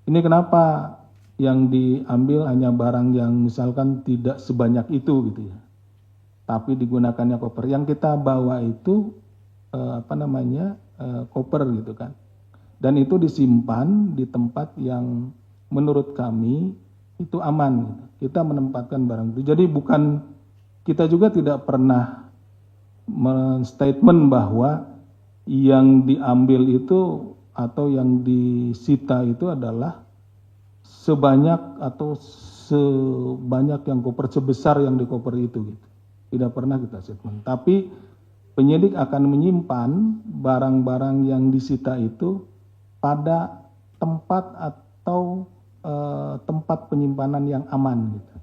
Ini kenapa yang diambil hanya barang yang misalkan tidak sebanyak itu gitu ya, tapi digunakannya koper. Yang kita bawa itu koper gitu kan, dan itu disimpan di tempat yang menurut kami itu aman gitu. Kita menempatkan barang itu. Jadi bukan, kita juga tidak pernah men-statement bahwa yang diambil itu atau yang disita itu adalah sebanyak atau sebanyak yang koper, sebesar yang di koper itu gitu. Tidak pernah kita statement. Tapi penyidik akan menyimpan barang-barang yang disita itu pada tempat atau tempat penyimpanan yang aman gitu.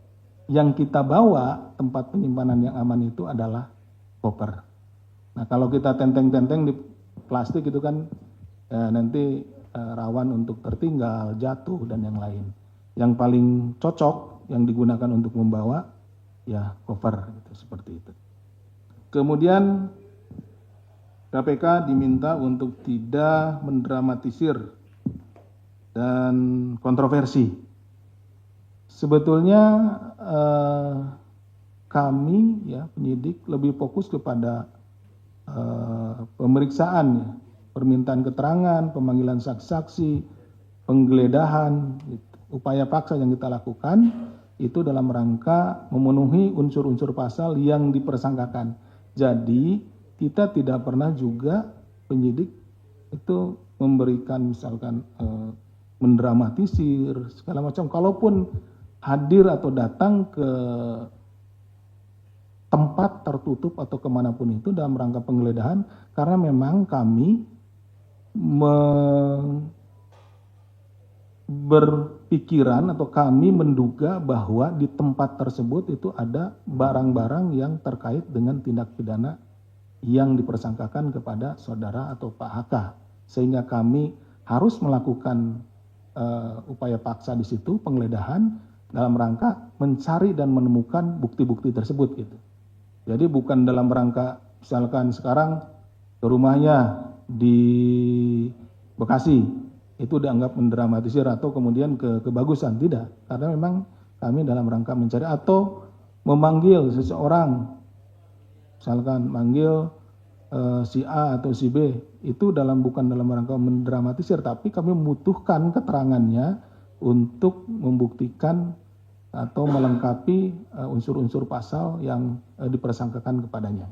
Yang kita bawa tempat penyimpanan yang aman itu adalah koper. Nah, kalau kita tenteng-tenteng di plastik itu kan nanti rawan untuk tertinggal, jatuh, dan yang lain. Yang paling cocok yang digunakan untuk membawa ya cover gitu, seperti itu. Kemudian KPK diminta untuk tidak mendramatisir dan kontroversi. Sebetulnya kami ya penyidik lebih fokus kepada pemeriksaan ya, permintaan keterangan, pemanggilan saksi-saksi, penggeledahan, gitu. Upaya paksa yang kita lakukan itu dalam rangka memenuhi unsur-unsur pasal yang dipersangkakan. Jadi kita tidak pernah juga penyidik itu memberikan misalkan mendramatisir segala macam. Kalaupun hadir atau datang ke tempat tertutup atau kemanapun itu dalam rangka penggeledahan, karena memang kami berpikiran atau kami menduga bahwa di tempat tersebut itu ada barang-barang yang terkait dengan tindak pidana yang dipersangkakan kepada saudara atau Pak HK, sehingga kami harus melakukan upaya paksa di situ, penggeledahan dalam rangka mencari dan menemukan bukti-bukti tersebut gitu. Jadi bukan dalam rangka misalkan sekarang ke rumahnya di Bekasi itu dianggap mendramatisir atau kemudian kebagusan, tidak. Karena memang kami dalam rangka mencari atau memanggil seseorang, misalkan manggil si A atau si B, itu bukan dalam rangka mendramatisir, tapi kami membutuhkan keterangannya untuk membuktikan atau melengkapi unsur-unsur pasal yang dipersangkakan kepadanya.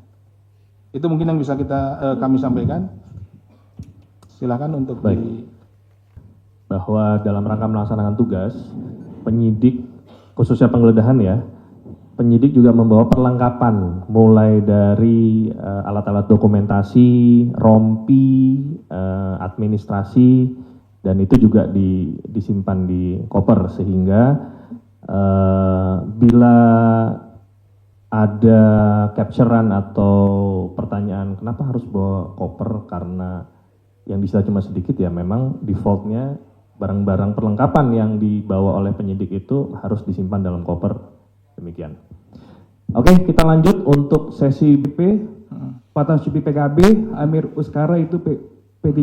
Itu mungkin yang bisa kami sampaikan. Silakan untuk bahwa dalam rangka melaksanakan tugas, penyidik khususnya penggeledahan ya, penyidik juga membawa perlengkapan mulai dari alat-alat dokumentasi, rompi, administrasi, dan itu juga disimpan di koper sehingga bila ada capturean atau pertanyaan kenapa harus bawa koper karena yang disita cuma sedikit, ya memang defaultnya barang-barang perlengkapan yang dibawa oleh penyidik itu harus disimpan dalam koper, demikian. Oke, kita lanjut untuk sesi BP. Fatah Syubi PKB, Amir Uskara itu P3,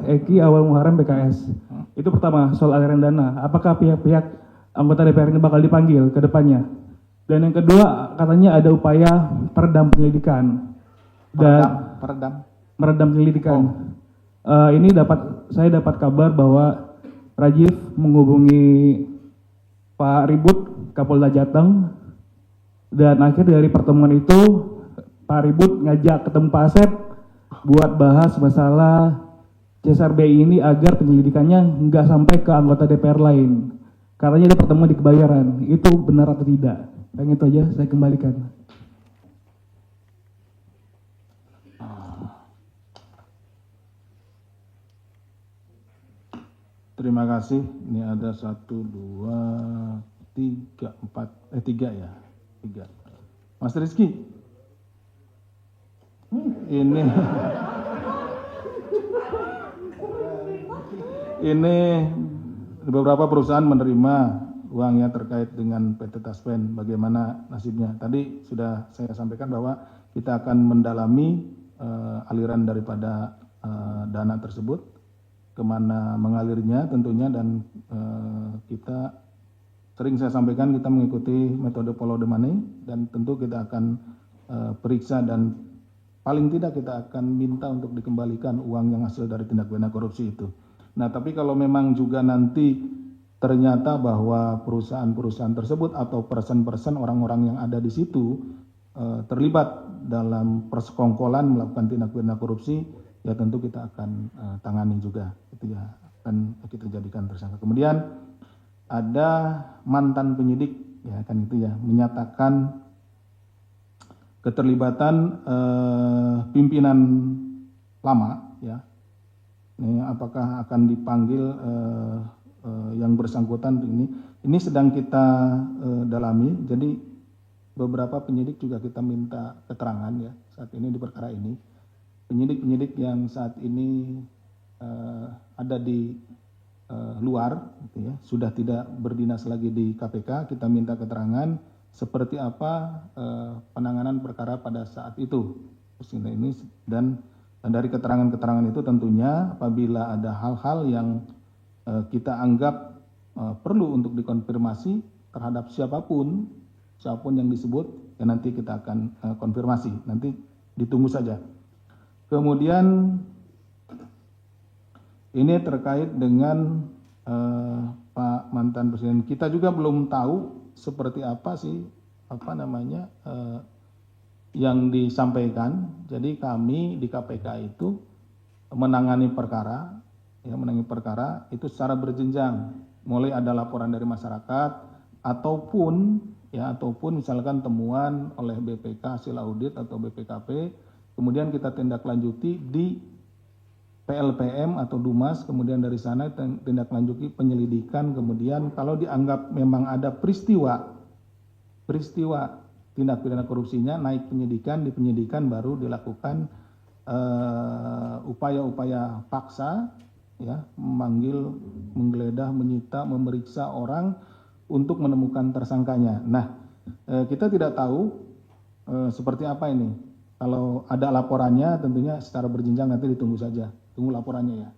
Eki Awal Muharrem PKS. Itu pertama, soal aliran dana. Apakah pihak-pihak anggota DPR ini bakal dipanggil ke depannya? Dan yang kedua, katanya ada upaya peredam penyelidikan. Meredam penyelidikan. Ini saya dapat kabar bahwa Rajiv menghubungi Pak Ribut, Kapolda Jateng, dan akhir dari pertemuan itu Pak Ribut ngajak ketemu Pak Asep buat bahas masalah CSR BI ini agar penyelidikannya nggak sampai ke anggota DPR lain. Katanya ada pertemuan di Kebayoran. Itu benar atau tidak? Yang itu aja saya kembalikan. Terima kasih. Ini ada 1, 2, 3, 4, 3 ya. 3. Mas Rizky. Ini beberapa perusahaan menerima uangnya terkait dengan PT Taspen. Bagaimana nasibnya? Tadi sudah saya sampaikan bahwa kita akan mendalami aliran daripada dana tersebut, kemana mengalirnya tentunya, dan kita sering saya sampaikan kita mengikuti metode follow the money dan tentu kita akan periksa dan paling tidak kita akan minta untuk dikembalikan uang yang hasil dari tindak pidana korupsi itu. Nah, tapi kalau memang juga nanti ternyata bahwa perusahaan-perusahaan tersebut atau person-person orang-orang yang ada di situ terlibat dalam persekongkolan melakukan tindak pidana korupsi, ya tentu kita akan tangani juga, itu ya, akan kita jadikan tersangka. Kemudian ada mantan penyidik, ya kan itu ya, menyatakan keterlibatan pimpinan lama, ya. Ini apakah akan dipanggil yang bersangkutan ini sedang kita dalami. Jadi beberapa penyidik juga kita minta keterangan ya saat ini di perkara ini. Penyidik-penyidik yang saat ini ada di luar, gitu ya, sudah tidak berdinas lagi di KPK, kita minta keterangan seperti apa penanganan perkara pada saat itu. Ini dan dari keterangan-keterangan itu tentunya apabila ada hal-hal yang kita anggap perlu untuk dikonfirmasi terhadap siapapun yang disebut, ya nanti kita akan konfirmasi, nanti ditunggu saja. Kemudian ini terkait dengan Pak mantan presiden, kita juga belum tahu seperti apa sih yang disampaikan. Jadi kami di KPK itu menangani perkara itu secara berjenjang, mulai ada laporan dari masyarakat ataupun misalkan temuan oleh BPK hasil audit atau BPKP, kemudian kita tindak lanjuti di PLPM atau Dumas, kemudian dari sana tindak lanjuti penyelidikan, kemudian kalau dianggap memang ada peristiwa tindak pidana korupsinya, naik penyidikan, di penyidikan baru dilakukan upaya-upaya paksa, ya, memanggil, menggeledah, menyita, memeriksa orang untuk menemukan tersangkanya. Nah, kita tidak tahu seperti apa ini. Kalau ada laporannya tentunya secara berjenjang, nanti ditunggu saja, tunggu laporannya ya.